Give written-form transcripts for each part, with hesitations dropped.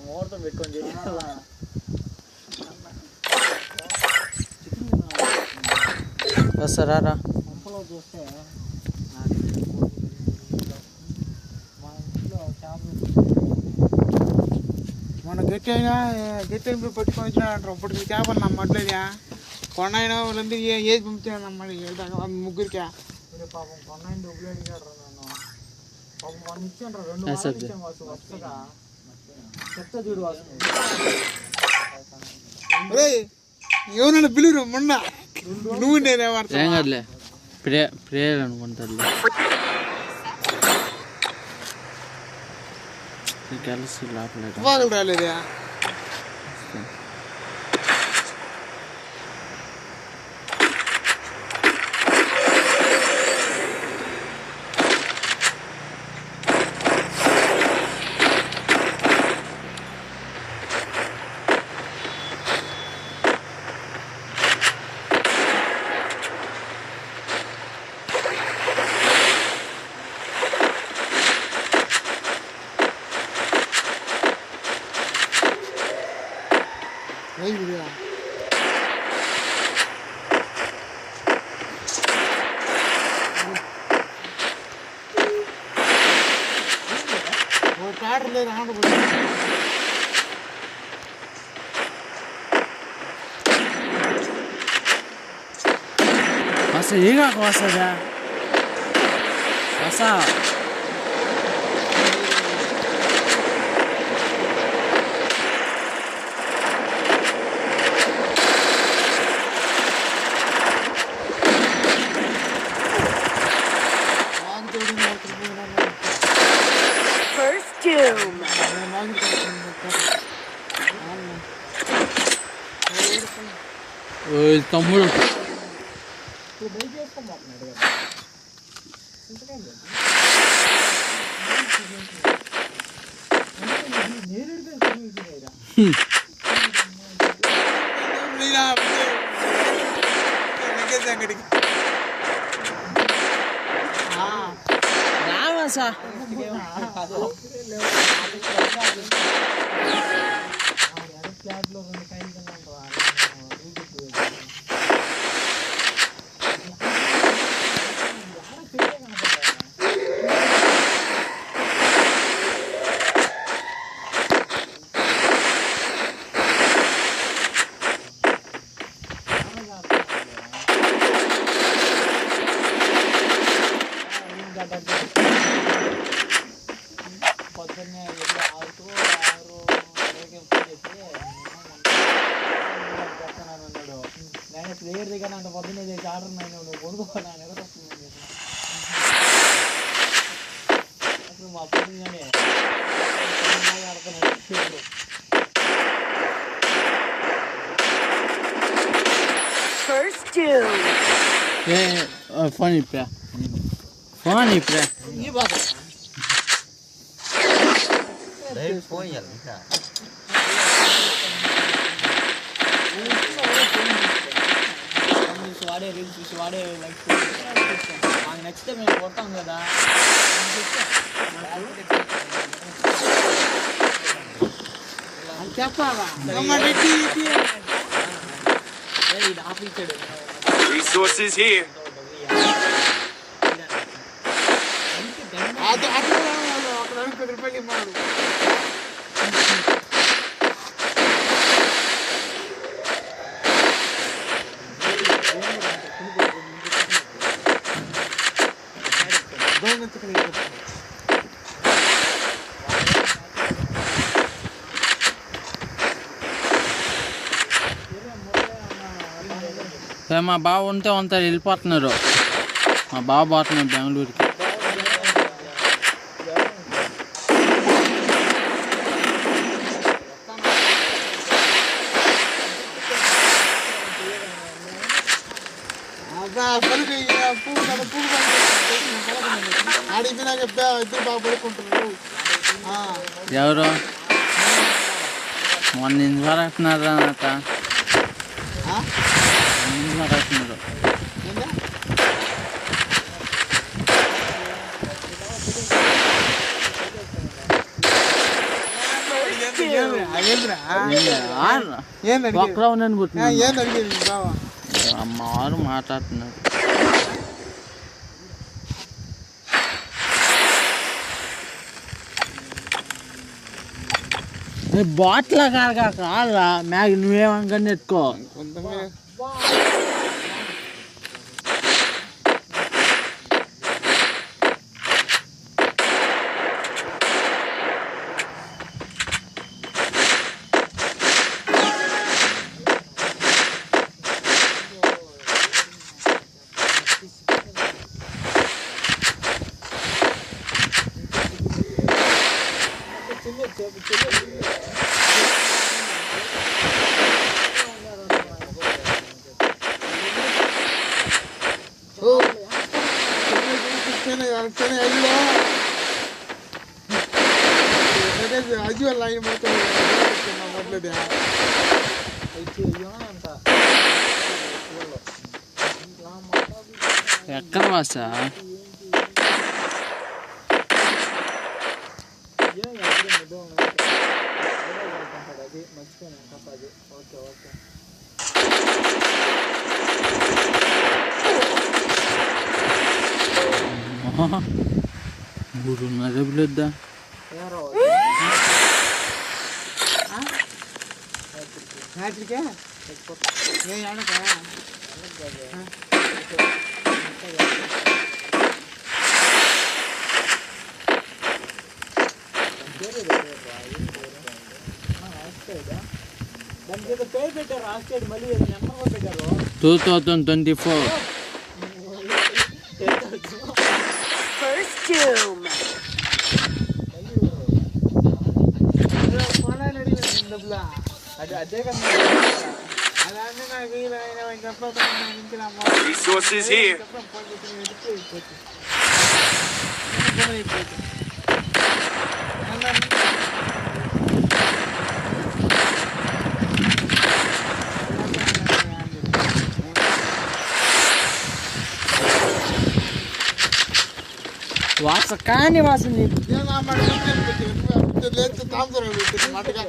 ముహూర్తం పెట్టుకొని వస్తారా పంపలో చూస్తే మా ఇంట్లో చేపలు మన గట్టి అయినా పెట్టుకొని వచ్చినాడంటారు. ఇప్పటికి చేపలు నమ్మట్లేదా? కొండ అయినా వాళ్ళందరూ ఏది పంపుతున్నాను నమ్మడి ముగ్గురికి పాపం కొండ అయిన డబ్బులు అడిగాడు. నన్ను పాపం మనం ఇచ్చాను 2 వారాలు ఇచ్చాం వాసు వరుసగా చెత్త చూడు వాసు. ఏమన్నా పిలువు మొన్న నువ్వు నేనే ఏం కాదులే ప్రేయర్ అనుకుంటారు. కలిసి లోపల రాలేదా? అసలు ఏగా వస్తుందా అసా తమ్ముడు రావాసా పొద్దున్నే 6:06 నేను ప్లేయర్ దగ్గర అంత పొద్దున్నే చేసి ఆర్డర్ నువ్వు కొనుక్కోనా అసలు మా పొద్దున్నే ఆడుతున్నాను. ఫోన్ ఇప్పుడా వాడే రీల్స్ చూసి వాడే నచ్చితే మేము కొడతాం కదా. చెప్పావా ఇది ఆఫీసాడు resources here. మా బావ ఉంటే అంతా వెళ్ళిపోతున్నారు. మా బావ పోతున్నారు బెంగళూరుకి. పువ్వు ఆడిపోయినాక ఇద్దరు బాగా పడుకుంటున్నారు. ఎవరు మొన్న ఇంటి వరకున్నారా అట ఇంటి వరకున్నారు. ఒక్కలో ఉన్నాను అమ్మవారు మాట్లాడుతున్నారు. బాటిల్ కాదురా మ్యాగ్ నువ్వేమనుకొని నెట్టుకో. ಅಜ್ಜುವಲ್ಲ ಮೊದಲೇ ఎక్కడ వాసా మూడున్నర బిడ్డా రాత్రికే పేరు పెట్టారు రాస్టేడ్ మళ్ళీ నెంబర్ పెట్టారు 2024. Resources here. వాస కానీ వాసన మటుగా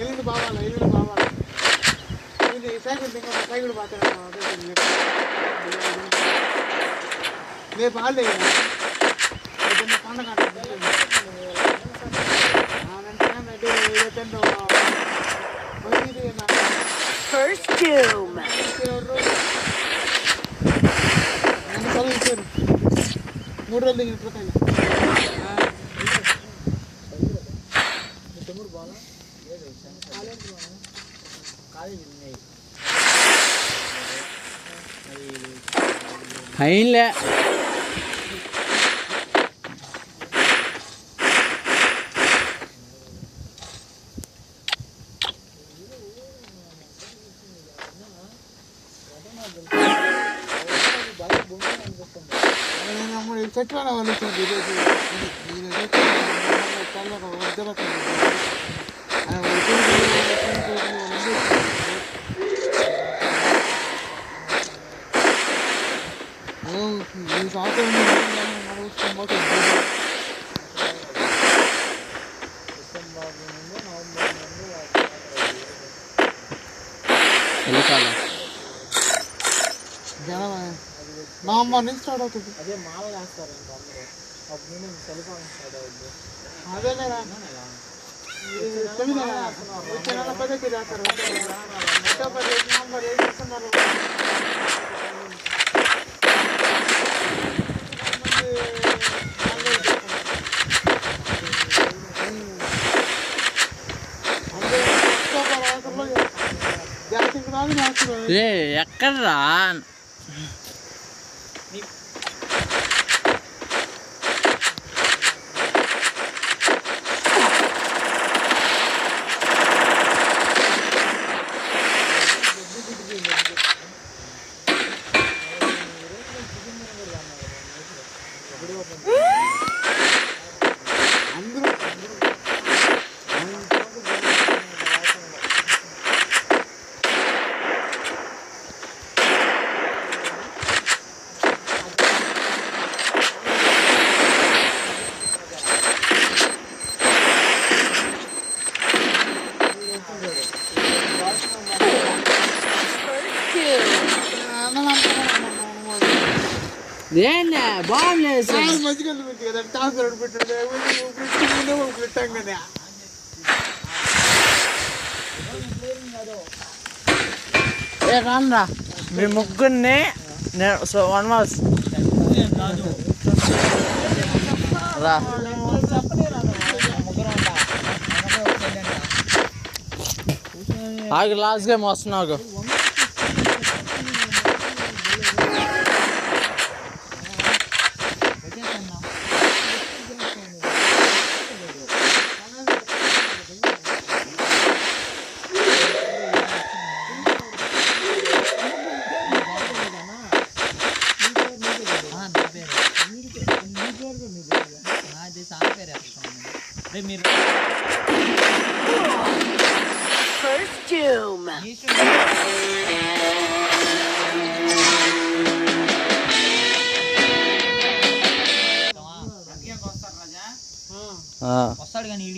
ఎల్లుండి బావాలా ఇది సైకిల్ సైకిల్ పోతాను రేపు హాలిడే పండగ మూడు రోజులు దిగిన ప్రకారం ఫైన్లే చెట్ల వాళ్ళు ఈ సంవత్సరం నవంబర్ నుంచి స్టార్ట్ అవుతుంది. అదే మాల వేస్తారు ఇంకా అందరూ అప్పుడు నుండి చలికాలం స్టార్ట్ అవుతుంది. అదేలేరా వచ్చే నెల 10కి చేస్తారు. అక్టోబర్ నవంబర్ డిసెంబర్ ఎక్కడ్రా ఏంటి బాగులేదు మంచిగా పెట్టి కదా టాన్సర్ పెట్టాడు పెట్టాం కదా ఏ రాన్రా మీ ముగ్గురిని సో వనవాస్ రా ఆగి లాస్ట్ గేమ్ వస్తున్నావు First Doom. వస్తాడు కానీ